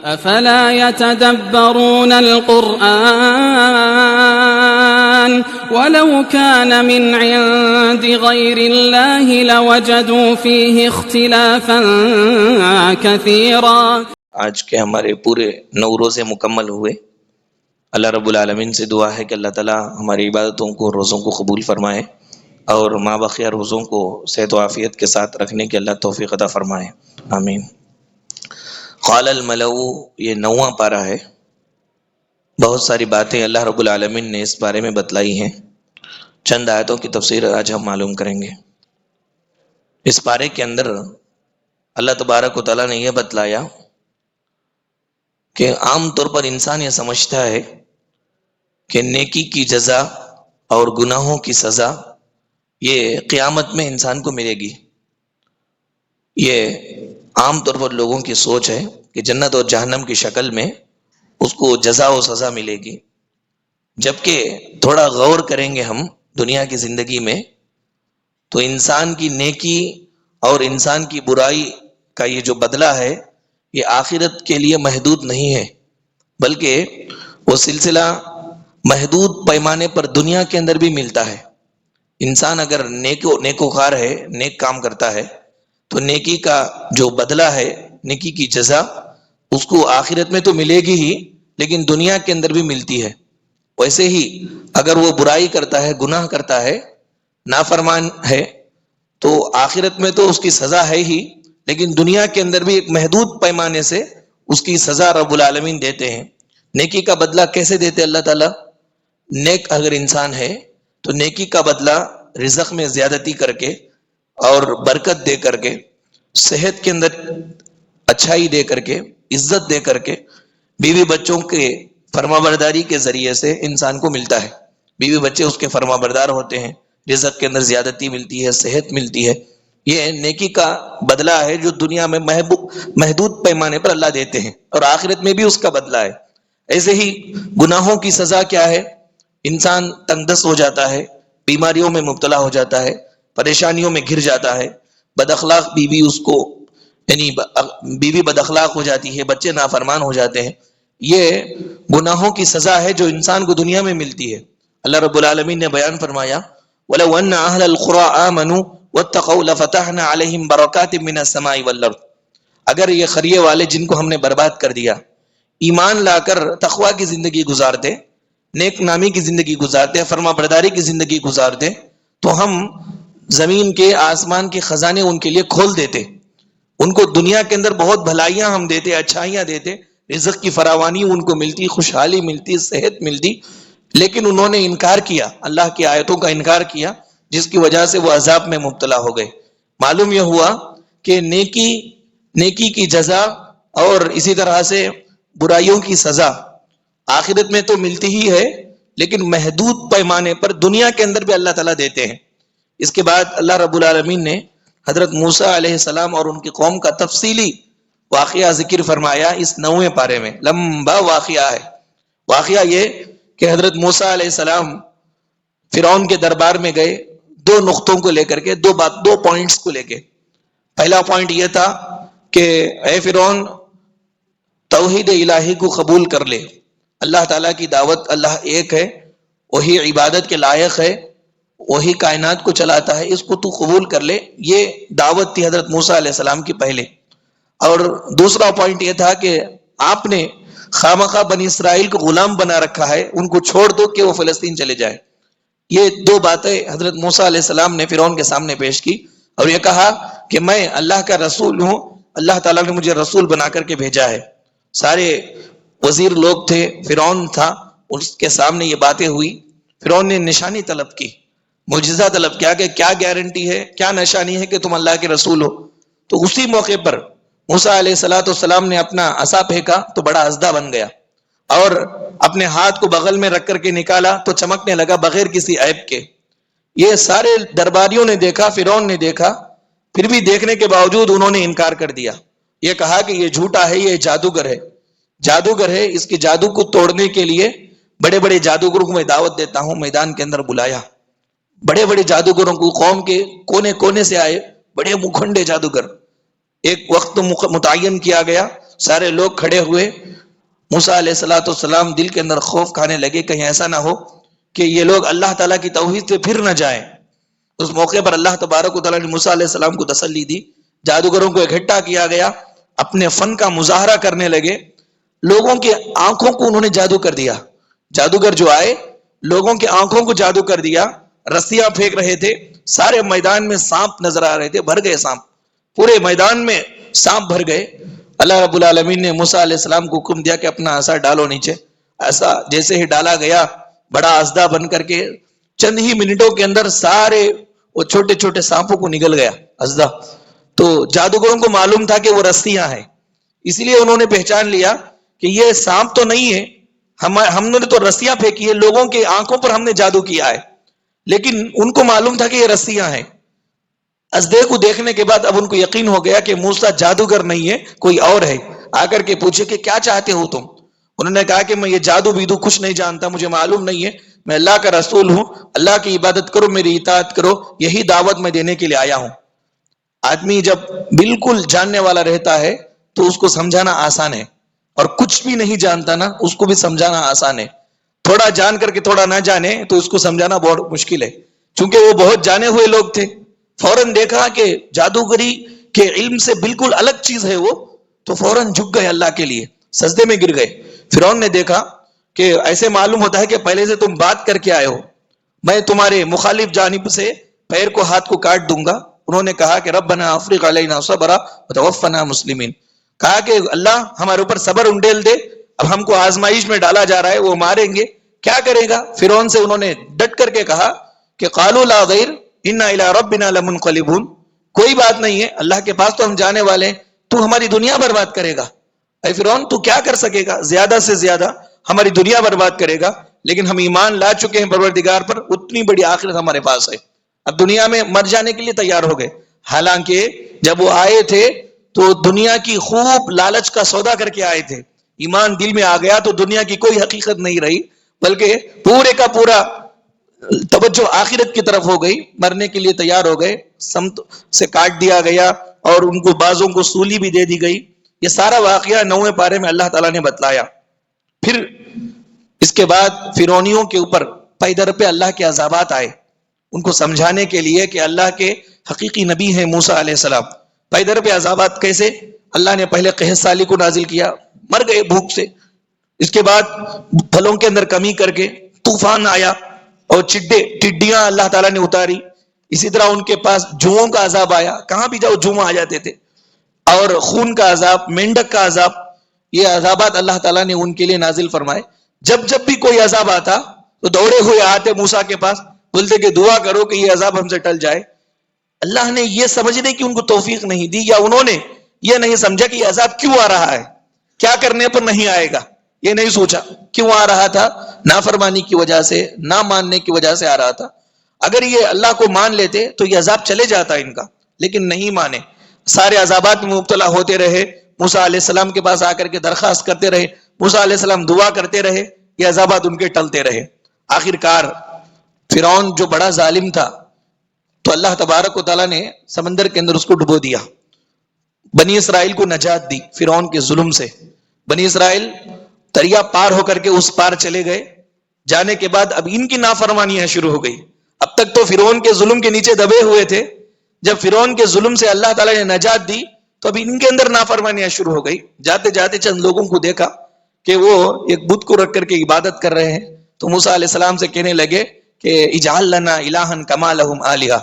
افلا يتدبرون القرآن ولو كان من عند غير الله لوجدوا فيه اختلافا كثيرا۔ آج کے ہمارے پورے 9 روزے مکمل ہوئے۔ اللہ رب العالمین سے دعا ہے کہ اللہ تعالی ہماری عبادتوں کو، روزوں کو قبول فرمائے اور ما بقیہ روزوں کو صحت و عافیت کے ساتھ رکھنے کی اللہ توفیق عطا فرمائے، آمین۔ قال الملأ، یہ 9واں پارہ ہے۔ بہت ساری باتیں اللہ رب العالمین نے اس بارے میں بتلائی ہیں۔ چند آیتوں کی تفسیر آج ہم معلوم کریں گے۔ اس پارے کے اندر اللہ تبارک و تعالیٰ نے یہ بتلایا کہ عام طور پر انسان یہ سمجھتا ہے کہ نیکی کی جزا اور گناہوں کی سزا یہ قیامت میں انسان کو ملے گی۔ یہ عام طور پر لوگوں کی سوچ ہے کہ جنت اور جہنم کی شکل میں اس کو جزا و سزا ملے گی، جبکہ تھوڑا غور کریں گے ہم دنیا کی زندگی میں تو انسان کی نیکی اور انسان کی برائی کا یہ جو بدلہ ہے یہ آخرت کے لیے محدود نہیں ہے، بلکہ وہ سلسلہ محدود پیمانے پر دنیا کے اندر بھی ملتا ہے۔ انسان اگر نیکوکار ہے، نیک کام کرتا ہے تو نیکی کا جو بدلہ ہے، نیکی کی جزا اس کو آخرت میں تو ملے گی ہی، لیکن دنیا کے اندر بھی ملتی ہے۔ ویسے ہی اگر وہ برائی کرتا ہے، گناہ کرتا ہے، نافرمان ہے، تو آخرت میں تو اس کی سزا ہے ہی، لیکن دنیا کے اندر بھی ایک محدود پیمانے سے اس کی سزا رب العالمین دیتے ہیں۔ نیکی کا بدلہ کیسے دیتے اللہ تعالیٰ؟ نیک اگر انسان ہے تو نیکی کا بدلہ رزق میں زیادتی کر کے اور برکت دے کر کے، صحت کے اندر اچھائی دے کر کے، عزت دے کر کے، بیوی بچوں کے فرما برداری کے ذریعے سے انسان کو ملتا ہے۔ بیوی بچے اس کے فرما بردار ہوتے ہیں، رزق کے اندر زیادتی ملتی ہے، صحت ملتی ہے۔ یہ نیکی کا بدلہ ہے جو دنیا میں محدود پیمانے پر اللہ دیتے ہیں، اور آخرت میں بھی اس کا بدلہ ہے۔ ایسے ہی گناہوں کی سزا کیا ہے؟ انسان تنگ دست ہو جاتا ہے، بیماریوں میں مبتلا ہو جاتا ہے، پریشانیوں میں گر جاتا ہے، بد اخلاق بیوی اس کو بیوی بد اخلاق ہو جاتی ہے، بچے نافرمان ہو جاتے ہیں۔ یہ گناہوں کی سزا ہے جو انسان کو دنیا میں ملتی ہے۔ اللہ رب العالمین نے بیان فرمایا وَلَوْ أَنَّ أَهْلَ الْقُرَىٰ آمَنُوا وَاتَّقَوْا لَفَتَحْنَا عَلَيْهِمْ بَرَكَاتٍ مِّنَ السَّمَاءِ وَالْأَرْضِ۔ اگر یہ قریے والے جن کو ہم نے برباد کر دیا ایمان لا کر تقوی کی زندگی گزارتے، نیک نامی کی زندگی گزارتے، فرما برداری کی زندگی گزارتے، تو ہم زمین کے، آسمان کے خزانے ان کے لیے کھول دیتے، ان کو دنیا کے اندر بہت بھلائیاں ہم دیتے، اچھائیاں دیتے، رزق کی فراوانی ان کو ملتی، خوشحالی ملتی، صحت ملتی، لیکن انہوں نے انکار کیا، اللہ کی آیتوں کا انکار کیا، جس کی وجہ سے وہ عذاب میں مبتلا ہو گئے۔ معلوم یہ ہوا کہ نیکی کی جزا اور اسی طرح سے برائیوں کی سزا آخرت میں تو ملتی ہی ہے، لیکن محدود پیمانے پر دنیا کے اندر بھی اللہ تعالیٰ دیتے ہیں۔ اس کے بعد اللہ رب العالمین نے حضرت موسیٰ علیہ السلام اور ان کی قوم کا تفصیلی واقعہ ذکر فرمایا اس 9ویں پارے میں۔ لمبا واقعہ ہے۔ واقعہ یہ کہ حضرت موسیٰ علیہ السلام فرعون کے دربار میں گئے 2 نقطوں کو لے کر کے، 2 پوائنٹس کو لے کے۔ پہلا پوائنٹ یہ تھا کہ اے فرعون، توحید الہی کو قبول کر لے، اللہ تعالیٰ کی دعوت، اللہ ایک ہے، وہی عبادت کے لائق ہے، وہی کائنات کو چلاتا ہے، اس کو تو قبول کر لے۔ یہ دعوت تھی حضرت موسیٰ علیہ السلام کی پہلے۔ اور دوسرا پوائنٹ یہ تھا کہ آپ نے خامخواہ بنی اسرائیل کو غلام بنا رکھا ہے، ان کو چھوڑ دو کہ وہ فلسطین چلے جائے۔ یہ 2 باتیں حضرت موسیٰ علیہ السلام نے فرعون کے سامنے پیش کی، اور یہ کہا کہ میں اللہ کا رسول ہوں، اللہ تعالیٰ نے مجھے رسول بنا کر کے بھیجا ہے۔ سارے وزیر لوگ تھے، فرعون تھا، اس کے سامنے یہ باتیں ہوئی۔ فرعون نے نشانی طلب کی، معجزہ طلب کیا کہ کیا گارنٹی ہے، کیا نشانی ہے کہ تم اللہ کے رسول ہو۔ تو اسی موقع پر موسیٰ علیہ السلام نے اپنا عصا پھینکا تو بڑا اژدہا بن گیا، اور اپنے ہاتھ کو بغل میں رکھ کر کے نکالا تو چمکنے لگا بغیر کسی عیب کے۔ یہ سارے درباریوں نے دیکھا، فرعون نے دیکھا، پھر بھی دیکھنے کے باوجود انہوں نے انکار کر دیا۔ یہ کہا کہ یہ جھوٹا ہے، یہ جادوگر ہے، جادوگر ہے، اس کے جادو کو توڑنے کے لیے بڑے بڑے جادوگروں کو میں دعوت دیتا ہوں۔ میدان کے اندر بلایا، بڑے بڑے جادوگروں کو، قوم کے کونے کونے سے آئے، بڑے مکھنڈے جادوگر۔ ایک وقت متعین کیا گیا، سارے لوگ کھڑے ہوئے. موسیٰ علیہ السلام دل کے اندر خوف کھانے لگے کہیں ایسا نہ ہو کہ یہ لوگ اللہ تعالیٰ کی توحید سے پھر نہ جائیں. اس موقع پر اللہ تبارک و تعالیٰ نے موسیٰ علیہ السلام کو تسلی دی. جادوگروں کو اکٹھا کیا گیا, اپنے فن کا مظاہرہ کرنے لگے. لوگوں کے آنکھوں کو انہوں نے جادو کر دیا. جادوگر جو آئے لوگوں کے آنکھوں کو جادو کر دیا. رسیاں پھینک رہے تھے, سارے میدان میں سانپ نظر آ رہے تھے, بھر گئے سانپ, پورے میدان میں سانپ بھر گئے. اللہ رب العالمین نے موسیٰ علیہ السلام کو حکم دیا کہ اپنا عصا ڈالو نیچے. ایسا جیسے ہی ڈالا گیا بڑا اژدھا بن کر کے چند ہی منٹوں کے اندر سارے وہ چھوٹے چھوٹے سانپوں کو نگل گیا اژدھا. تو جادوگروں کو معلوم تھا کہ وہ رسیاں ہیں, اس لیے انہوں نے پہچان لیا کہ یہ سانپ تو نہیں ہے, ہم نے تو رسیاں پھینکی ہے, لوگوں کے آنکھوں پر ہم نے جادو کیا ہے. لیکن ان کو معلوم تھا کہ یہ رسیاں ہیں. اژدھے کو دیکھنے کے بعد اب ان کو یقین ہو گیا کہ موسیٰ جادوگر نہیں ہے, کوئی اور ہے. آ کر کے پوچھے کہ کیا چاہتے ہو تم؟ انہوں نے کہا کہ میں یہ جادو بیدو کچھ نہیں جانتا, مجھے معلوم نہیں ہے, میں اللہ کا رسول ہوں, اللہ کی عبادت کرو, میری اطاعت کرو, یہی دعوت میں دینے کے لیے آیا ہوں. آدمی جب بالکل جاننے والا رہتا ہے تو اس کو سمجھانا آسان ہے, اور کچھ بھی نہیں جانتا نا اس کو بھی سمجھانا آسان ہے. تھوڑا جان کر کے تھوڑا نہ جانے تو اس کو سمجھانا بہت مشکل ہے. چونکہ وہ بہت جانے ہوئے لوگ تھے, فوراً دیکھا کہ جادوگری کے علم سے بالکل الگ چیز ہے وہ, تو فوراً جھک گئے اللہ کے لیے, سجدے میں گر گئے. فرعون نے دیکھا کہ ایسے معلوم ہوتا ہے کہ پہلے سے تم بات کر کے آئے ہو, میں تمہارے مخالف جانب سے پیر کو ہاتھ کو کاٹ دوں گا. انہوں نے کہا کہ ربنا افرغ علینا صبرا وتوفنا مسلمین, کہا کہ اللہ ہمارے اوپر صبر انڈیل دے, اب ہم کو آزمائش میں ڈالا جا رہا ہے, وہ ماریں گے, کیا کرے گا؟ فرعون سے انہوں نے ڈٹ کر کے کہا کہ قالوا لا غیر انا الی ربنا لمنقلبون, کوئی بات نہیں ہے, اللہ کے پاس تو ہم جانے والے ہیں, تو ہماری دنیا برباد کرے گا. اے فرعون تو کیا کر سکے گا؟ زیادہ سے زیادہ ہماری دنیا برباد کرے گا, لیکن ہم ایمان لا چکے ہیں پروردگار پر, اتنی بڑی آخرت ہمارے پاس ہے, اب دنیا میں مر جانے کے لیے تیار ہو گئے. حالانکہ جب وہ آئے تھے تو دنیا کی خوب لالچ کا سودا کر کے آئے تھے, ایمان دل میں آ گیا تو دنیا کی کوئی حقیقت نہیں رہی, بلکہ پورے کا پورا توجہ آخرت کی طرف ہو گئی. مرنے کے لیے تیار ہو گئے, سمت سے کاٹ دیا گیا اور ان کو بازوں کو سولی بھی دے دی گئی. یہ سارا واقعہ 9ویں پارے میں اللہ تعالیٰ نے بتلایا. پھر اس کے بعد فرعونیوں کے اوپر پے در پہ اللہ کے عذابات آئے, ان کو سمجھانے کے لیے کہ اللہ کے حقیقی نبی ہیں موسیٰ علیہ السلام. پے در پہ عذابات کیسے؟ اللہ نے پہلے قحط سالی کو نازل کیا, مر گئے بھوک سے. اس کے بعد پھلوں کے اندر کمی کر کے طوفان آیا اور ٹڈیاں اللہ تعالیٰ نے اتاری. اسی طرح ان کے پاس جوؤں کا عذاب آیا, کہاں بھی جاؤ جوؤں آ جاتے تھے, اور خون کا عذاب, مینڈک کا عذاب, یہ عذابات اللہ تعالیٰ نے ان کے لیے نازل فرمائے. جب جب بھی کوئی عذاب آتا تو دوڑے ہوئے آتے موسیٰ کے پاس, بولتے کہ دعا کرو کہ یہ عذاب ہم سے ٹل جائے. اللہ نے یہ سمجھنے کی ان کو توفیق نہیں دی, یا انہوں نے یہ نہیں سمجھا کہ یہ عذاب کیوں آ رہا ہے, کیا کرنے پر نہیں آئے گا, یہ نہیں سوچا کیوں آ رہا تھا. نافرمانی کی وجہ سے, نہ ماننے کی وجہ سے آ رہا تھا. اگر یہ اللہ کو مان لیتے تو یہ عذاب چلے جاتا ان کا, لیکن نہیں مانے, سارے عذابات میں مبتلا ہوتے رہے. موسیٰ علیہ السلام کے پاس آ کر کے درخواست کرتے رہے, موسیٰ علیہ السلام دعا کرتے رہے, یہ عذابات ان کے ٹلتے رہے. آخر کار فرعون جو بڑا ظالم تھا, تو اللہ تبارک و تعالیٰ نے سمندر کے اندر اس کو ڈبو دیا. بنی اسرائیل کو نجات دی فرعون کے ظلم سے. بنی اسرائیل دریا پار ہو کر کے اس پار چلے گئے. جانے کے بعد اب ان کی نافرمانیاں شروع ہو گئی. اب تک تو فرعون کے ظلم کے نیچے دبے ہوئے تھے, جب فرعون کے ظلم سے اللہ تعالیٰ نے نجات دی تو اب ان کے اندر نافرمانیاں شروع ہو گئی. جاتے جاتے چند لوگوں کو دیکھا کہ وہ ایک بت کو رکھ کر کے عبادت کر رہے ہیں, تو موسیٰ علیہ السلام سے کہنے لگے کہ اجعل لنا الہا کما لہم آلہہ,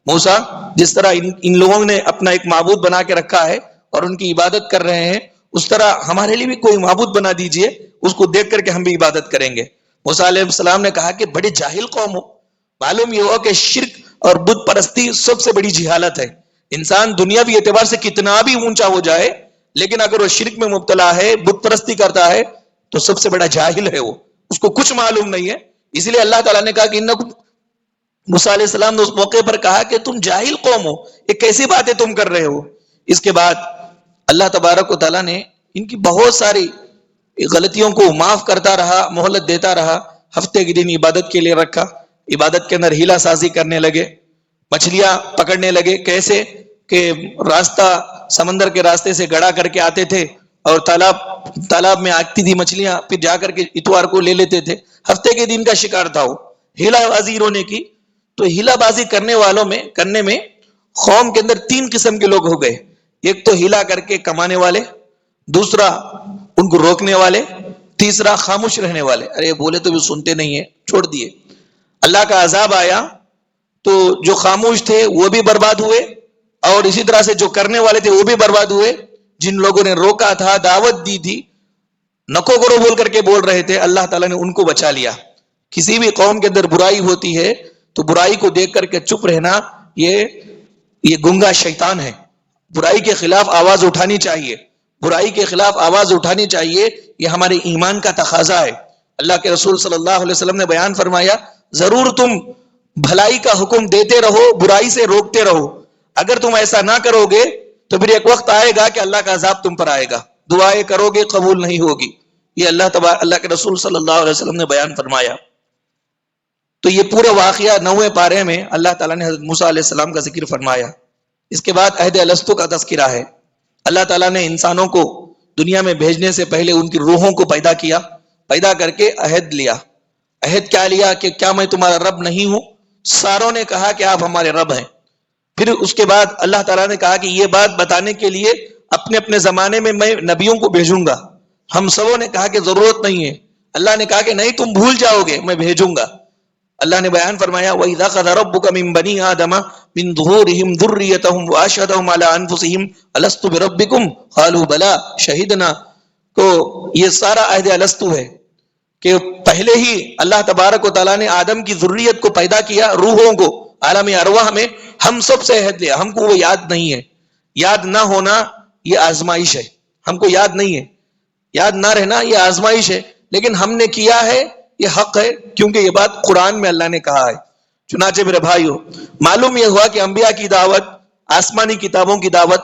موسیٰ جس طرح ان لوگوں نے اپنا ایک معبود بنا کے رکھا ہے اور ان کی عبادت کر رہے ہیں, اس طرح ہمارے لیے بھی کوئی معبود بنا دیجئے, اس کو دیکھ کر کے ہم بھی عبادت کریں گے. موسیٰ علیہ السلام نے کہا کہ بڑے جاہل قوم ہو. معلوم یہ ہوا کہ شرک اور بت پرستی سب سے بڑی جہالت ہے. انسان دنیاوی اعتبار سے کتنا بھی اونچا ہو جائے, لیکن اگر وہ شرک میں مبتلا ہے, بت پرستی کرتا ہے, تو سب سے بڑا جاہل ہے وہ, اس کو کچھ معلوم نہیں ہے. اس لیے اللہ تعالیٰ نے کہا کہ موسیٰ علیہ السلام نے اس موقع پر کہا کہ تم جاہل قوم ہو, یہ کیسی باتیں تم کر رہے ہو. اس کے بعد اللہ تبارک و تعالیٰ نے ان کی بہت ساری غلطیوں کو معاف کرتا رہا, مہلت دیتا رہا. ہفتے کے دن عبادت کے لیے رکھا, عبادت کے اندر ہیلا سازی کرنے لگے, مچھلیاں پکڑنے لگے. کیسے کہ راستہ سمندر کے راستے سے گڑا کر کے آتے تھے, اور تالاب میں آگتی تھی مچھلیاں، پھر جا کر کے اتوار کو لے لیتے تھے. ہفتے کے دن کا شکار تھا وہ. ہیلا بازی انہوں نے کی. تو ہیلا بازی کرنے میں قوم کے اندر 3 قسم کے لوگ ہو گئے. ایک تو ہیلا کر کے کمانے والے، دوسرا ان کو روکنے والے، تیسرا خاموش رہنے والے. ارے بولے تو بھی سنتے نہیں ہیں، چھوڑ دیے. اللہ کا عذاب آیا تو جو خاموش تھے وہ بھی برباد ہوئے، اور اسی طرح سے جو کرنے والے تھے وہ بھی برباد ہوئے. جن لوگوں نے روکا تھا، دعوت دی تھی، نکو کرو بول کر کے بول رہے تھے، اللہ تعالیٰ نے ان کو بچا لیا. کسی بھی قوم کے اندر برائی ہوتی ہے تو برائی کو دیکھ کر کے چپ رہنا یہ گنگا شیطان ہے. برائی کے خلاف آواز اٹھانی چاہیے، برائی کے خلاف آواز اٹھانی چاہیے. یہ ہمارے ایمان کا تقاضا ہے. اللہ کے رسول صلی اللہ علیہ وسلم نے بیان فرمایا، ضرور تم بھلائی کا حکم دیتے رہو، برائی سے روکتے رہو. اگر تم ایسا نہ کرو گے تو پھر ایک وقت آئے گا کہ اللہ کا عذاب تم پر آئے گا، دعائیں کرو گے قبول نہیں ہوگی. یہ اللہ کے رسول صلی اللہ علیہ وسلم نے بیان فرمایا. تو یہ پورا واقعہ 9ویں پارے میں اللہ تعالیٰ نے حضرت موسیٰ علیہ السلام کا ذکر فرمایا. اس کے بعد عہد الستو کا تذکرہ ہے. اللہ تعالیٰ نے انسانوں کو دنیا میں بھیجنے سے پہلے ان کی روحوں کو پیدا کیا، پیدا کر کے عہد لیا. عہد کیا لیا؟ کہ کیا میں تمہارا رب نہیں ہوں؟ ساروں نے کہا کہ آپ ہمارے رب ہیں. پھر اس کے بعد اللہ تعالیٰ نے کہا کہ یہ بات بتانے کے لیے اپنے اپنے زمانے میں نبیوں کو بھیجوں گا. ہم سبوں نے کہا کہ ضرورت نہیں ہے. اللہ نے کہا کہ نہیں، تم بھول جاؤ گے، میں بھیجوں گا. اللہ نے بیان فرمایا، وَإِذَا أَخَذَ رَبُّكَ مِن بَنِي آدَمَ مِن ظُهُورِهِمْ ذُرِّيَّتَهُمْ وَأَشْهَدَهُمْ عَلَىٰ أَنفُسِهِمْ أَلَسْتُ بِرَبِّكُمْ قَالُوا بَلَىٰ شَهِدْنَا. تو یہ سارا عہد الستو ہے کہ پہلے ہی اللہ تبارک و تعالیٰ نے آدم کی ذریت کو پیدا کیا، روحوں کو عالم ارواح میں ہم سب سے عہد لیا. ہم کو وہ یاد نہیں ہے. یاد نہ ہونا یہ آزمائش ہے. ہم کو یاد نہیں ہے، یاد نہ رہنا یہ آزمائش ہے، لیکن ہم نے کیا ہے، یہ حق ہے، کیونکہ یہ بات قرآن میں اللہ نے کہا ہے. چنانچہ میرے بھائیو، معلوم یہ ہوا کہ انبیاء کی دعوت، آسمانی کتابوں کی دعوت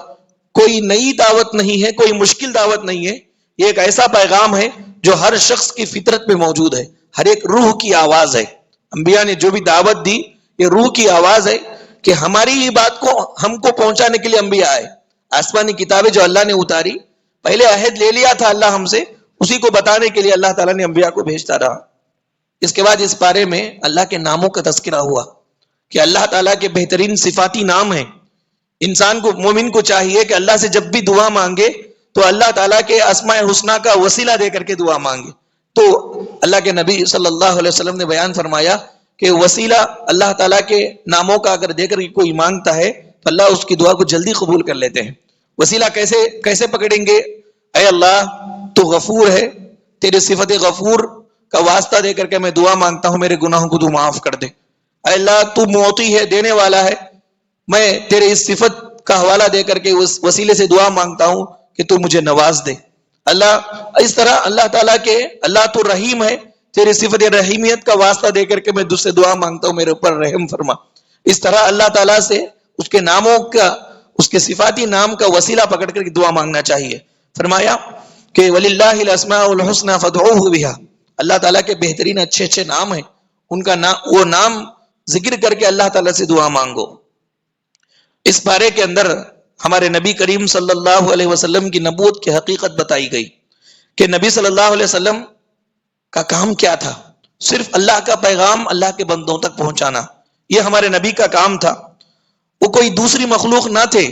کوئی نئی دعوت نہیں ہے، کوئی مشکل دعوت نہیں ہے. یہ ایک ایسا پیغام ہے جو ہر شخص کی فطرت میں موجود ہے. ہر ایک روح کی آواز ہے. انبیاء نے جو بھی دعوت دی یہ روح کی آواز ہے کہ ہماری یہ بات کو ہم کو پہنچانے کے لیے انبیاء آئے. آسمانی کتابیں جو اللہ نے اتاری، پہلے عہد لے لیا تھا اللہ ہم سے، اسی کو بتانے کے لیے اللہ تعالیٰ نے انبیاء کو بھیجتا رہا. اس کے بعد اس پارے میں اللہ کے ناموں کا تذکرہ ہوا کہ اللہ تعالیٰ کے بہترین صفاتی نام ہیں. انسان کو، مومن کو چاہیے کہ اللہ سے جب بھی دعا مانگے تو اللہ تعالیٰ کے اسماء حسنیٰ کا وسیلہ دے کر کے دعا مانگے. تو اللہ کے نبی صلی اللہ علیہ وسلم نے بیان فرمایا کہ وسیلہ اللہ تعالیٰ کے ناموں کا اگر دے کر کوئی مانگتا ہے تو اللہ اس کی دعا کو جلدی قبول کر لیتے ہیں. وسیلہ کیسے پکڑیں گے؟ اے اللہ تو غفور ہے، تیرے صفت غفور کا واسطہ دے کر کے میں دعا مانگتا ہوں، میرے گناہوں کو تو معاف کر دے. اے اللہ تو معطی ہے، دینے والا ہے، میں تیرے اس صفت کا حوالہ دے کر کے اس وسیلے سے دعا مانگتا ہوں کہ تو مجھے نواز دے. اللہ اس طرح اللہ تعالیٰ کے، اللہ تو رحیم ہے، تیری صفت رحیمیت کا واسطہ دے کر کے میں تجھ سے دعا مانگتا ہوں، میرے اوپر رحم فرما. اس طرح اللہ تعالیٰ سے اس کے ناموں کا، اس کے صفاتی نام کا وسیلہ پکڑ کر دعا مانگنا چاہیے. فرمایا کہ وَلِلَّهِ الْأَسْمَاءُ الْحُسْنَى فَادْعُوهُ بِهَا. اللہ تعالیٰ کے بہترین اچھے نام ہیں، ان کا وہ نام ذکر کر کے اللہ تعالیٰ سے دعا مانگو. اس پارے کے اندر ہمارے نبی کریم صلی اللہ علیہ وسلم کی نبوت کی حقیقت بتائی گئی کہ نبی صلی اللہ علیہ وسلم کا کام کیا تھا. صرف اللہ کا پیغام اللہ کے بندوں تک پہنچانا، یہ ہمارے نبی کا کام تھا. وہ کوئی دوسری مخلوق نہ تھے،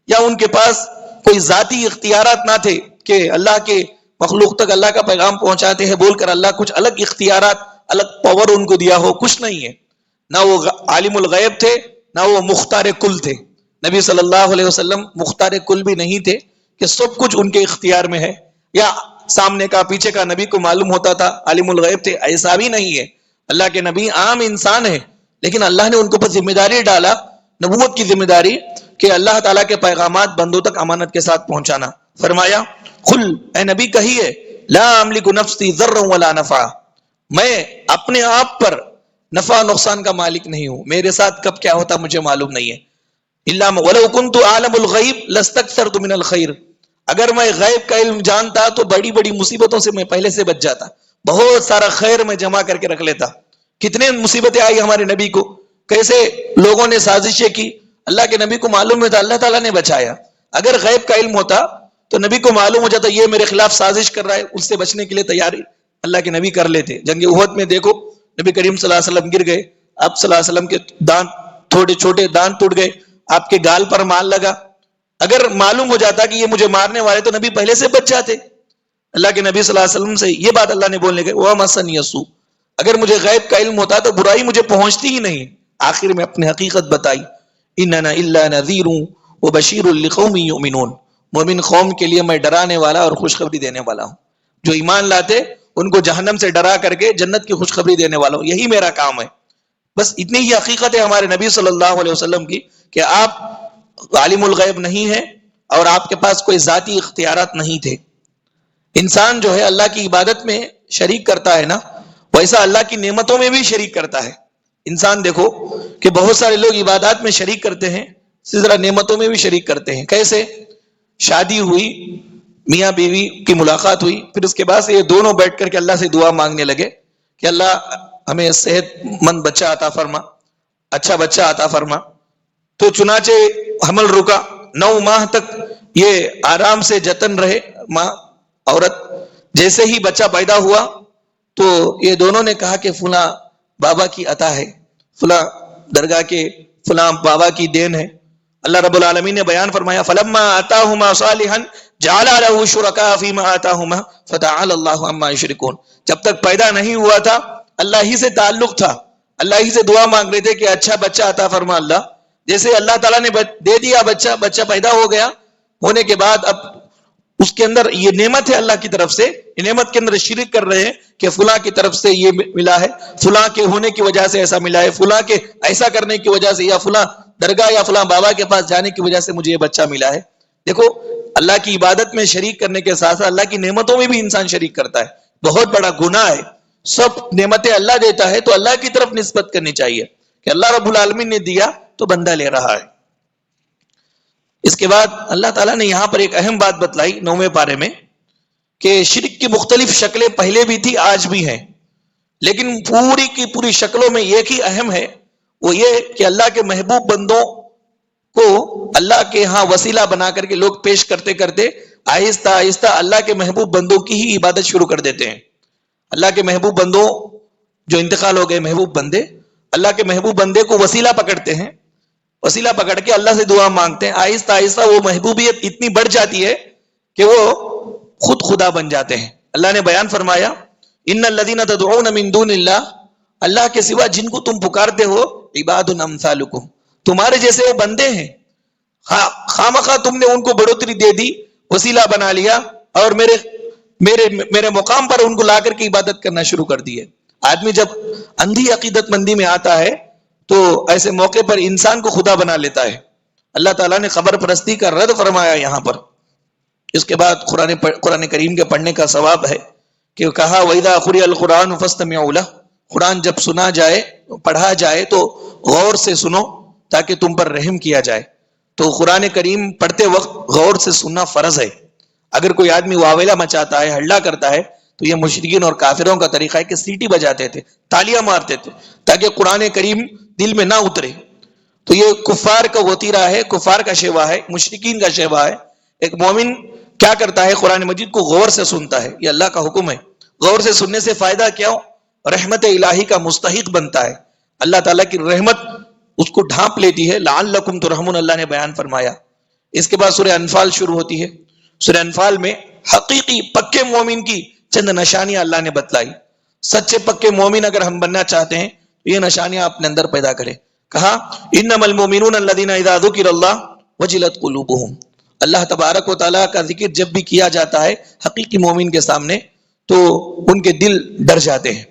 یا ان کے پاس کوئی ذاتی اختیارات نہ تھے کہ اللہ کے مخلوق تک اللہ کا پیغام پہنچاتے ہیں بول کر اللہ کچھ الگ اختیارات، الگ پاور ان کو دیا ہو، کچھ نہیں ہے. نہ وہ عالم الغیب تھے، نہ وہ مختار کل تھے. نبی صلی اللہ علیہ وسلم مختار کل بھی نہیں تھے کہ سب کچھ ان کے اختیار میں ہے، یا سامنے کا پیچھے کا نبی کو معلوم ہوتا تھا، عالم الغیب تھے، ایسا بھی نہیں ہے. اللہ کے نبی عام انسان ہے، لیکن اللہ نے ان کے اوپر ذمہ داری ڈالا، نبوت کی ذمہ داری، کہ اللہ تعالیٰ کے پیغامات بندوں تک امانت کے ساتھ پہنچانا. فرمایا قل، اے نبی کہیے، لا املک نفسی ضرا ولا نفع، میں اپنے آپ پر نفع نقصان کا مالک نہیں ہوں، میرے ساتھ کب کیا ہوتا مجھے معلوم نہیں ہے. الا ولو كنت اعلم الغیب لاستكثرت من الخير، اگر میں غیب کا علم جانتا تو بڑی بڑی مصیبتوں سے میں پہلے سے بچ جاتا، بہت سارا خیر میں جمع کر کے رکھ لیتا. کتنے مصیبتیں آئی ہمارے نبی کو، کیسے لوگوں نے سازشیں کی، اللہ کے نبی کو معلوم ہے تھا، اللہ تعالیٰ نے بچایا. اگر غیب کا علم ہوتا تو نبی کو معلوم ہو جاتا یہ میرے خلاف سازش کر رہا ہے، اس سے بچنے کے لیے تیاری اللہ کے نبی کر لیتے. جنگ احد میں دیکھو نبی کریم صلی اللہ علیہ وسلم گر گئے، آپ صلی اللہ علیہ وسلم کے دانت تھوڑے چھوٹے دانت ٹوٹ گئے، آپ کے گال پر مال لگا. اگر معلوم ہو جاتا کہ یہ مجھے مارنے والے تو نبی پہلے سے بچ جاتے. اللہ کے نبی صلی اللہ علیہ وسلم سے یہ بات اللہ نے بولنے گئے وَمَسَّنِيَ السُّوءُ، اگر مجھے غیب کا علم ہوتا تو برائی مجھے پہنچتی ہی نہیں. آخر میں اپنی حقیقت بتائی، اِنَّنَا إِلَّا نَذِيرٌ وَبَشِيرٌ لِقَوْمٍ يُؤْمِنُونَ، مومن قوم کے لیے میں ڈرانے والا اور خوشخبری دینے والا ہوں. جو ایمان لاتے ان کو جہنم سے ڈرا کر کے جنت کی خوشخبری دینے والا ہوں، یہی میرا کام ہے. بس اتنی ہی حقیقت ہے ہمارے نبی صلی اللہ علیہ وسلم کی کہ آپ عالم الغیب نہیں ہیں اور آپ کے پاس کوئی ذاتی اختیارات نہیں تھے. انسان جو ہے اللہ کی عبادت میں شریک کرتا ہے نا، ویسا اللہ کی نعمتوں میں بھی شریک کرتا ہے. انسان دیکھو کہ بہت سارے لوگ عبادات میں شریک کرتے ہیں، اسی طرح نعمتوں میں بھی شریک کرتے ہیں. کیسے؟ شادی ہوئی، میاں بیوی کی ملاقات ہوئی، پھر اس کے بعد سے یہ دونوں بیٹھ کر کے اللہ سے دعا مانگنے لگے کہ اللہ ہمیں صحت مند بچہ عطا فرما، اچھا بچہ عطا فرما. تو چنانچہ حمل رکا، 9 ماہ تک یہ آرام سے جتن رہے ماں عورت. جیسے ہی بچہ پیدا ہوا تو یہ دونوں نے کہا کہ فلاں بابا کی عطا ہے، فلاں درگاہ کے فلاں بابا کی دین ہے. اللہ رب العالمین نے بیان فرمایا فَلَمَّا آتَاهُمَا صَالِحًا جَعَلَ لَهُ شُرَكَاءَ فِيمَا آتَاهُمَا فَتَعَالَى اللَّهُ عَمَّا يُشْرِكُونَ. جب تک پیدا نہیں ہوا تھا اللہ ہی سے تعلق تھا، اللہ ہی سے دعا مانگ رہے تھے کہ اچھا بچہ عطا فرما اللہ. جیسے اللہ تعالیٰ نے دے دیا بچہ پیدا ہو گیا، ہونے کے بعد اب اس کے اندر یہ نعمت ہے اللہ کی طرف سے، یہ نعمت کے اندر شرک کر رہے ہیں کہ فلاں کی طرف سے یہ ملا ہے، فلاں کے ہونے کی وجہ سے ایسا ملا ہے، فلاں کے ایسا کرنے کی وجہ سے، یا فلاں درگاہ یا فلاں بابا کے پاس جانے کی وجہ سے مجھے یہ بچہ ملا ہے. دیکھو اللہ کی عبادت میں شریک کرنے کے ساتھ ساتھ اللہ کی نعمتوں میں بھی انسان شریک کرتا ہے، بہت بڑا گناہ ہے. سب نعمتیں اللہ دیتا ہے تو اللہ کی طرف نسبت کرنی چاہیے کہ اللہ رب العالمین نے دیا تو بندہ لے رہا ہے. اس کے بعد اللہ تعالیٰ نے یہاں پر ایک اہم بات بتلائی 9ویں پارے میں کہ شرک کی مختلف شکلیں پہلے بھی تھی آج بھی ہیں، لیکن پوری کی پوری شکلوں میں ایک ہی اہم ہے، وہ یہ کہ اللہ کے محبوب بندوں کو اللہ کے ہاں وسیلہ بنا کر کے لوگ پیش کرتے کرتے آہستہ آہستہ اللہ کے محبوب بندوں کی ہی عبادت شروع کر دیتے ہیں. اللہ کے محبوب بندوں جو انتقال ہو گئے محبوب بندے، اللہ کے محبوب بندے کو وسیلہ پکڑتے ہیں، وسیلہ پکڑ کے اللہ سے دعا مانگتے ہیں. آہستہ آہستہ وہ محبوبیت اتنی بڑھ جاتی ہے کہ وہ خود خدا بن جاتے ہیں. اللہ نے بیان فرمایا ان الذین تدعون من دون اللہ، اللہ کے سوا جن کو تم پکارتے ہو عباد امثالکم، تمہارے جیسے وہ بندے ہیں. خامخواہ تم نے ان کو بڑھوتری دے دی، وسیلہ بنا لیا اور میرے مقام پر ان کو لا کر کے عبادت کرنا شروع کر دی ہے. آدمی جب اندھی عقیدت مندی میں آتا ہے تو ایسے موقع پر انسان کو خدا بنا لیتا ہے. اللہ تعالیٰ نے خبر پرستی کا رد فرمایا یہاں پر. اس کے بعد قرآن کریم کے پڑھنے کا ثواب ہے کہ کہا وَإِذَا قُرِئَ الْقُرْآنُ فَاسْتَمِعُوا لَهُ، قرآن جب سنا جائے پڑھا جائے تو غور سے سنو تاکہ تم پر رحم کیا جائے. تو قرآن کریم پڑھتے وقت غور سے سننا فرض ہے. اگر کوئی آدمی واویلا مچاتا ہے، ہلّا کرتا ہے، تو یہ مشرکین اور کافروں کا طریقہ ہے کہ سیٹی بجاتے تھے، تالیاں مارتے تھے تاکہ قرآن کریم دل میں نہ اترے. تو یہ کفار کا وتیرہ ہے، کفار کا شیوا ہے، مشرکین کا شیوا ہے. ایک مومن کیا کرتا ہے؟ قرآن مجید کو غور سے سنتا ہے، یہ اللہ کا حکم ہے. غور سے سننے سے فائدہ کیا ہو؟ رحمت الہی کا مستحق بنتا ہے، اللہ تعالیٰ کی رحمت اس کو ڈھانپ لیتی ہے. لعلکم ترحمون اللہ نے بیان فرمایا. اس کے بعد سورہ انفال شروع ہوتی ہے. سورہ انفال میں حقیقی پکے مومن کی چند نشانیاں اللہ نے بتلائی. سچے پکے مومن اگر ہم بننا چاہتے ہیں تو یہ نشانیاں اپنے اندر پیدا کریں. کہا انما المؤمنون الذین اذا ذکر اللہ وجلت قلوبہم، اللہ تبارک و تعالیٰ کا ذکر جب بھی کیا جاتا ہے حقیقی مومن کے سامنے تو ان کے دل ڈر جاتے ہیں.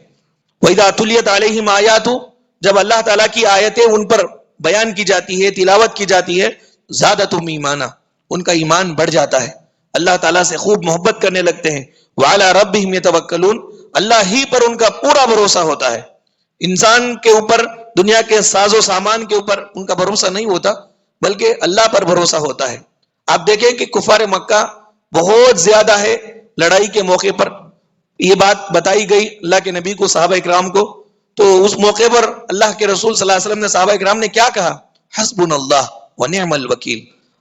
وَإِذَا تُلِيَتْ عَلَيْهِمْ آیَاتُ، جب اللہ تعالیٰ کی آیتیں ان پر بیان کی جاتی ہے، تلاوت کی جاتی ہے، زادتہم ایمانا، ان کا ایمان بڑھ جاتا ہے، اللہ تعالیٰ سے خوب محبت کرنے لگتے ہیں. وَعَلَىٰ رَبِّهِمْ يَتَوَكَّلُونَ، اللہ ہی پر ان کا پورا بھروسہ ہوتا ہے. انسان کے اوپر، دنیا کے ساز و سامان کے اوپر ان کا بھروسہ نہیں ہوتا بلکہ اللہ پر بھروسہ ہوتا ہے. آپ دیکھیں کہ کفار مکہ بہت زیادہ ہے لڑائی کے موقع پر. یہ بات بتائی گئی اللہ کے نبی کو، صحابہ اکرام کو، تو اس موقع پر اللہ کے رسول صلی اللہ علیہ وسلم نے صحابہ اکرام نے کیا کہا؟ حسبنا اللہ ونعم الوکیل،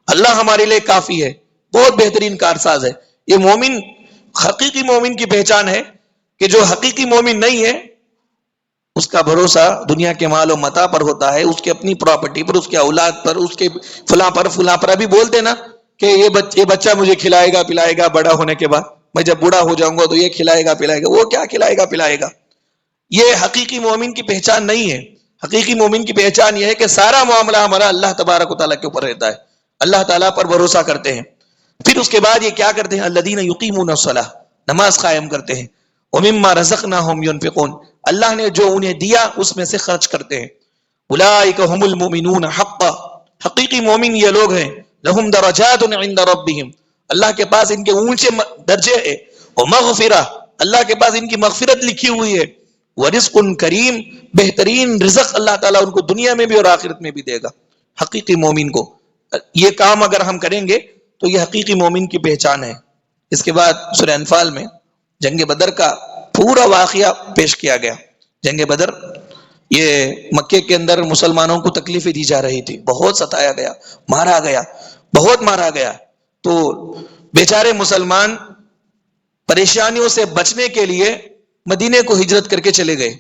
اللہ ہمارے لیے کافی ہے، بہت بہترین کارساز ہے. یہ مومن حقیقی مومن کی پہچان ہے کہ جو حقیقی مومن نہیں ہے اس کا بھروسہ دنیا کے مال و متاع پر ہوتا ہے، اس کی اپنی پراپرٹی پر، اس کے اولاد پر، اس کے فلاں پر. ابھی بولتے نا کہ یہ بچہ مجھے کھلائے گا پلائے گا بڑا ہونے کے بعد، میں جب بوڑھا ہو جاؤں گا تو یہ کھلائے گا پلائے گا. وہ کیا کھلائے گا پلائے گا؟ یہ حقیقی مومن کی پہچان نہیں ہے. حقیقی مومن کی پہچان یہ ہے کہ سارا معاملہ ہمارا اللہ تبارک و تعالیٰ کے اوپر رہتا ہے، اللہ تعالیٰ پر بھروسہ کرتے ہیں. پھر اس کے بعد یہ کیا کرتے ہیں؟ الذین یقیمون الصلاۃ، نماز قائم کرتے ہیں. ومما رزقناہم ینفقون، اللہ نے جو انہیں دیا اس میں سے خرچ کرتے ہیں. اولئک هم المؤمنون حقا، حقیقی مومن یہ لوگ ہیں. لہم درجات عند ربہم، اللہ کے پاس ان کے اونچے درجے ہیں. ومغفرہ، اللہ کے پاس ان کی مغفرت لکھی ہوئی ہے. ورزق کریم، بہترین رزق اللہ تعالیٰ ان کو دنیا میں بھی اور آخرت میں بھی دے گا. حقیقی مومن کو یہ کام اگر ہم کریں گے تو یہ حقیقی مومن کی پہچان ہے. اس کے بعد سورہ انفال میں جنگ بدر کا پورا واقعہ پیش کیا گیا. جنگ بدر یہ مکے کے اندر مسلمانوں کو تکلیفیں دی جا رہی تھی، بہت ستایا گیا، مارا گیا، بہت مارا گیا. تو بیچارے مسلمان پریشانیوں سے بچنے کے لیے مدینے کو ہجرت کر کے چلے گئے.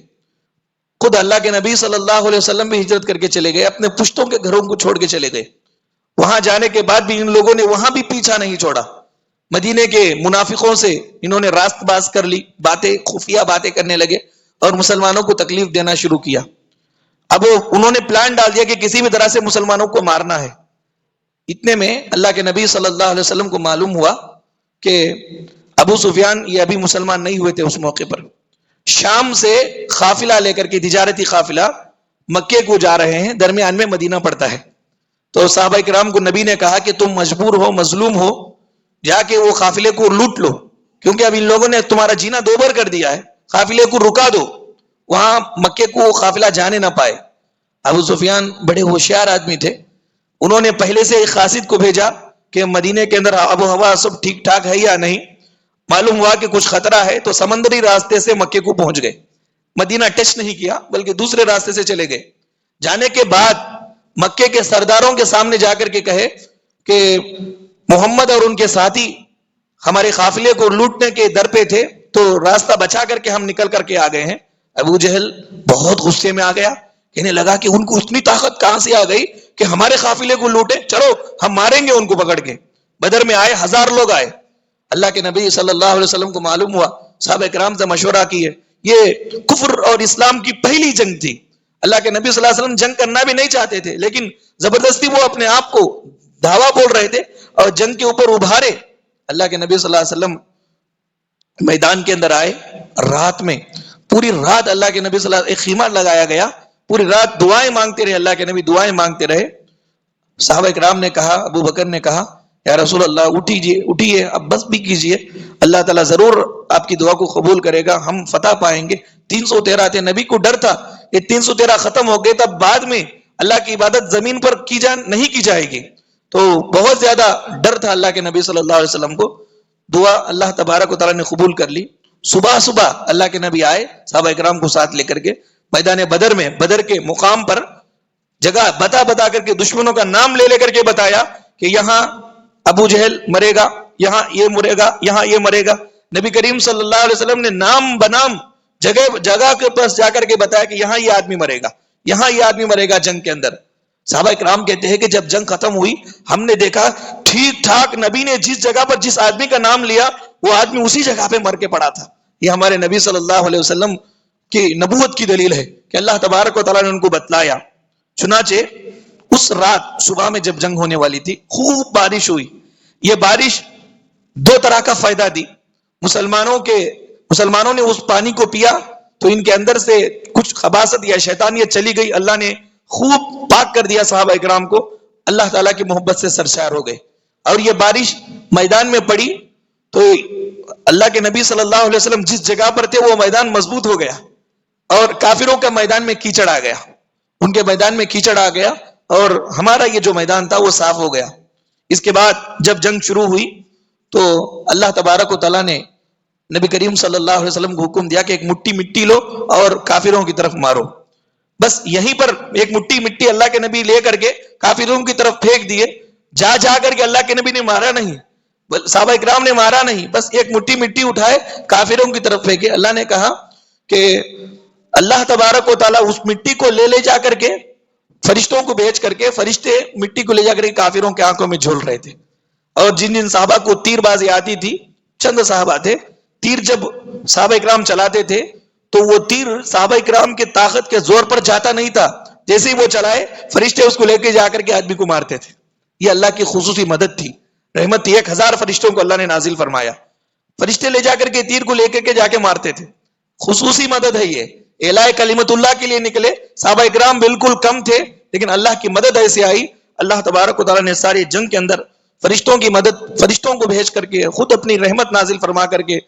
خود اللہ کے نبی صلی اللہ علیہ وسلم بھی ہجرت کر کے چلے گئے، اپنے پشتوں کے گھروں کو چھوڑ کے چلے گئے. وہاں جانے کے بعد بھی ان لوگوں نے وہاں بھی پیچھا نہیں چھوڑا. مدینے کے منافقوں سے انہوں نے راست باز کر لی، باتیں خفیہ باتیں کرنے لگے اور مسلمانوں کو تکلیف دینا شروع کیا. اب انہوں نے پلان ڈال دیا کہ کسی بھی طرح سے مسلمانوں کو مارنا ہے. اتنے میں اللہ کے نبی صلی اللہ علیہ وسلم کو معلوم ہوا کہ ابو سفیان یہ ابھی مسلمان نہیں ہوئے تھے اس موقع پر، شام سے قافلہ لے کر کے تجارتی قافلہ مکے کو جا رہے ہیں، درمیان میں مدینہ پڑتا ہے. تو صحابہ کرام کو نبی نے کہا کہ تم مجبور ہو، مظلوم ہو، جا کے وہ قافلے کو لوٹ لو، کیونکہ اب ان لوگوں نے تمہارا جینا دوبر کر دیا ہے، قافلے کو رکا دو، وہاں مکے کو قافلہ جانے نہ پائے. ابو سفیان بڑے ہوشیار آدمی تھے، انہوں نے پہلے سے ایک قاصد کو بھیجا کہ مدینے کے اندر آب و ہوا سب ٹھیک ٹھاک ہے یا نہیں. معلوم ہوا کہ کچھ خطرہ ہے تو سمندری راستے سے مکے کو پہنچ گئے. مدینہ ٹچ نہیں کیا بلکہ دوسرے راستے سے چلے گئے. جانے کے بعد مکے کے سرداروں کے سامنے جا کر کے کہے کہ محمد اور ان کے ساتھی ہمارے قافلے کو لوٹنے کے در پہ تھے تو راستہ بچا کر کے ہم نکل کر کے آ گئے ہیں. ابو جہل بہت غصے میں آ گیا، کہنے لگا کہ ان کو اتنی طاقت کہاں سے آ گئی کہ ہمارے قافلے کو لوٹے، چلو ہم ماریں گے ان کو پکڑ کے. بدر میں آئے 1000 لوگ آئے. اللہ کے نبی صلی اللہ علیہ وسلم کو معلوم ہوا، صحابہ کرام سے مشورہ کیے. یہ کفر اور اسلام کی پہلی جنگ تھی. اللہ کے نبی صلی اللہ علیہ وسلم جنگ کرنا بھی نہیں چاہتے تھے، لیکن زبردستی وہ اپنے آپ کو دھاوا بول رہے تھے اور جنگ کے اوپر ابھارے. اللہ کے نبی صلی اللہ علیہ وسلم میدان کے اندر آئے. رات میں پوری رات اللہ کے نبی صلی اللہ علیہ وسلم ایک خیمہ لگایا گیا، پوری رات دعائیں مانگتے رہے. اللہ کے نبی دعائیں مانگتے رہے. صحابہ کرام نے کہا، ابو بکر نے کہا یا رسول اللہ اٹھیے اب بس بھی کیجئے، اللہ تعالیٰ ضرور آپ کی دعا کو قبول کرے گا، ہم فتح پائیں گے. 313 تھے. نبی کو ڈر تھا یہ 313 ختم ہو گئے تب بعد میں اللہ کی عبادت زمین پر نہیں کی جائے گی، تو بہت زیادہ ڈر تھا اللہ کے نبی صلی اللہ علیہ وسلم کو. دعا اللہ تبارک و تعالیٰ نے قبول کر لی. صبح اللہ کے نبی آئے صحابہ کرام کو ساتھ لے کر کے میدان بدر میں، بدر کے مقام پر جگہ بتا کر کے دشمنوں کا نام لے کر کے بتایا کہ یہاں ابو جہل مرے گا، یہاں یہ مرے گا، یہاں یہ مرے گا. نبی کریم صلی اللہ علیہ وسلم نے نام بنام جگہ کے پاس جا کر کے بتایا کہ یہاں یہ آدمی مرے گا، یہاں یہ آدمی مرے گا جنگ کے اندر. صحابہ کرام کہتے ہیں کہ جب جنگ ختم ہوئی ہم نے دیکھا ٹھیک ٹھاک نبی نے جس جگہ پر جس آدمی کا نام لیا وہ آدمی اسی جگہ پہ مر کے پڑا تھا. یہ ہمارے نبی صلی اللہ علیہ وسلم کی نبوت کی دلیل ہے کہ اللہ تبارک و تعالیٰ نے ان کو بتلایا. چنانچہ اس رات صبح میں جب جنگ ہونے والی تھی خوب بارش ہوئی. یہ بارش 2 طرح کا فائدہ دی. مسلمانوں نے اس پانی کو پیا تو ان کے اندر سے کچھ خباثت یا شیطانیت چلی گئی. اللہ نے خوب پاک کر دیا صحابہ کرام کو، اللہ تعالیٰ کی محبت سے سرشار ہو گئے. اور یہ بارش میدان میں پڑی تو اللہ کے نبی صلی اللہ علیہ وسلم جس جگہ پر تھے وہ میدان مضبوط ہو گیا اور کافروں کا میدان میں کیچڑ آ گیا، ان کے میدان میں کیچڑ آ گیا اور ہمارا یہ جو میدان تھا وہ صاف ہو گیا. اس کے بعد جب جنگ شروع ہوئی تو اللہ تبارک و تعالیٰ نے نبی کریم صلی اللہ علیہ وسلم کو حکم دیا کہ ایک مٹی لو اور کافروں کی طرف مارو. بس یہیں پر ایک مٹی اللہ کے نبی لے کر کے کافروں کی طرف پھینک دیے. جا کر کے اللہ کے نبی نے مارا نہیں، صحابہ اکرام نے مارا نہیں، بس ایک مٹھی مٹی اٹھائے کافروں کی طرف پھینکے. اللہ نے کہا کہ اللہ تبارک و تعالیٰ اس مٹی کو لے جا کر کے فرشتوں کو بھیج کر کے، فرشتے مٹی کو لے جا کر کے کافروں کے آنکھوں میں جھول رہے تھے. اور جن صحابہ کو تیر بازی آتی تھی، چند صحابہ تھے، تیر جب صحابہ اکرام چلاتے تھے تو وہ تیر صحابہ اکرام کے طاقت کے زور پر جاتا نہیں تھا، جیسے ہی وہ چلائے فرشتے اس کو لے کے جا کر کے آدمی کو مارتے تھے. یہ اللہ کی خصوصی مدد تھی، رحمت تھی. 1000 فرشتوں کو اللہ نے نازل فرمایا، فرشتے لے جا کر کے تیر کو لے کے جا کے مارتے تھے. خصوصی مدد ہے یہ، اعلاء کلمت اللہ کے لیے نکلے. صحابہ اکرام بالکل کم تھے، لیکن اللہ کی مدد ایسے آئی. اللہ تبارک و تعالیٰ نے ساری جنگ کے اندر فرشتوں کی مدد، فرشتوں کو بھیج کر کے، خود اپنی رحمت نازل فرما کر کے،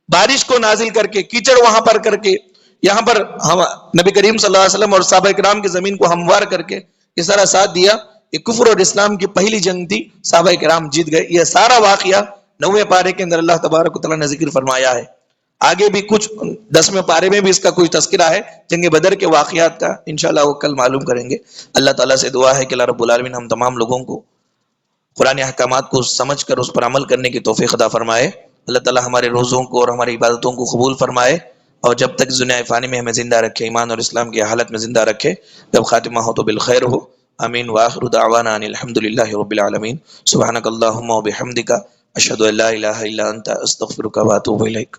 بارش کو نازل کر کے، کیچڑ وہاں پر کر کے، یہاں پر ہم نبی کریم صلی اللہ علیہ وسلم اور صحابہ اکرام کی زمین کو ہموار کر کے اس طرح ساتھ دیا. یہ کفر اور اسلام کی پہلی جنگ تھی، صحابہ اکرام جیت گئے. یہ سارا واقعہ 9ویں پارے کے اندر اللہ تبارک و تعالیٰ نے ذکر فرمایا ہے. آگے بھی کچھ 10ویں پارے میں بھی اس کا کچھ تذکرہ ہے جنگ بدر کے واقعات کا، انشاءاللہ وہ کل معلوم کریں گے. اللہ تعالیٰ سے دعا ہے کہ اللہ رب العالمین ہم تمام لوگوں کو قرآن احکامات کو سمجھ کر اس پر عمل کرنے کی توفیق عطا فرمائے. اللہ تعالیٰ ہمارے روزوں کو اور ہماری عبادتوں کو قبول فرمائے، اور جب تک دنیا فانی میں ہمیں زندہ رکھے، ایمان اور اسلام کی حالت میں زندہ رکھے، جب خاتمہ ہو تو بالخیر ہو. آمین. وآخر دعوانا ان الحمدللہ رب العالمین. سبحانک اللہم و بحمدک، اشہد ان لا الہ الا انت، استغفرک و اتوب الیک.